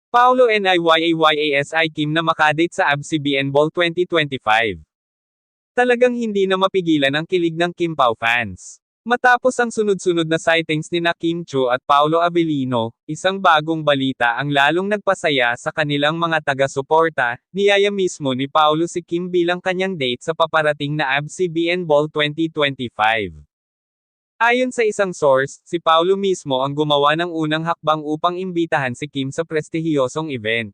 Paolo Niyayayasi Kim na makadate sa ABS-CBN Ball 2025. Talagang hindi na mapigilan ang kilig ng Kim Pao fans. Matapos ang sunod-sunod na sightings ni Kim Chiu at Paolo Avellino, isang bagong balita ang lalong nagpasaya sa kanilang mga taga-suporta. Niyaya mismo ni Paolo si Kim bilang kanyang date sa paparating na ABS-CBN Ball 2025. Ayon sa isang source, si Paolo mismo ang gumawa ng unang hakbang upang imbitahan si Kim sa prestihiyosong event.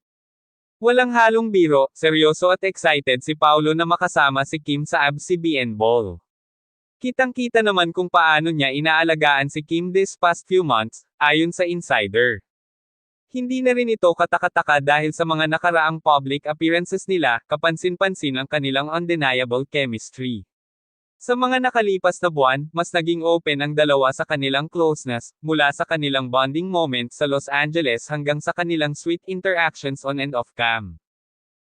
Walang halong biro, seryoso at excited si Paolo na makasama si Kim sa ABS-CBN Ball. Kitang-kita naman kung paano niya inaalagaan si Kim this past few months, ayon sa insider. Hindi na rin ito katakataka dahil sa mga nakaraang public appearances nila, kapansin-pansin ang kanilang undeniable chemistry. Sa mga nakalipas na buwan, mas naging open ang dalawa sa kanilang closeness, mula sa kanilang bonding moment sa Los Angeles hanggang sa kanilang sweet interactions on and off cam.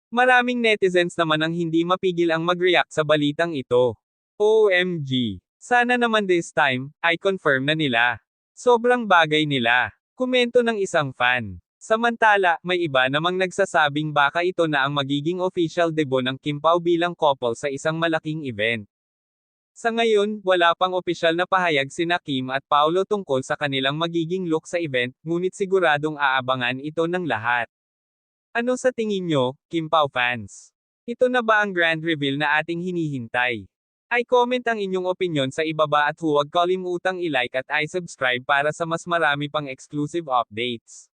Maraming netizens naman ang hindi mapigil ang mag-react sa balitang ito. OMG! Sana naman this time, ay confirm na nila. Sobrang bagay nila. Komento ng isang fan. Samantala, may iba namang nagsasabing baka ito na ang magiging official debut ng Kim Pao bilang couple sa isang malaking event. Sa ngayon, wala pang opisyal na pahayag sina Kim at Paolo tungkol sa kanilang magiging look sa event, ngunit siguradong aabangan ito ng lahat. Ano sa tingin nyo, Kim Pao fans? Ito na ba ang grand reveal na ating hinihintay? I-comment ang inyong opinion sa ibaba at huwag kalimutang i-like at i-subscribe para sa mas marami pang exclusive updates.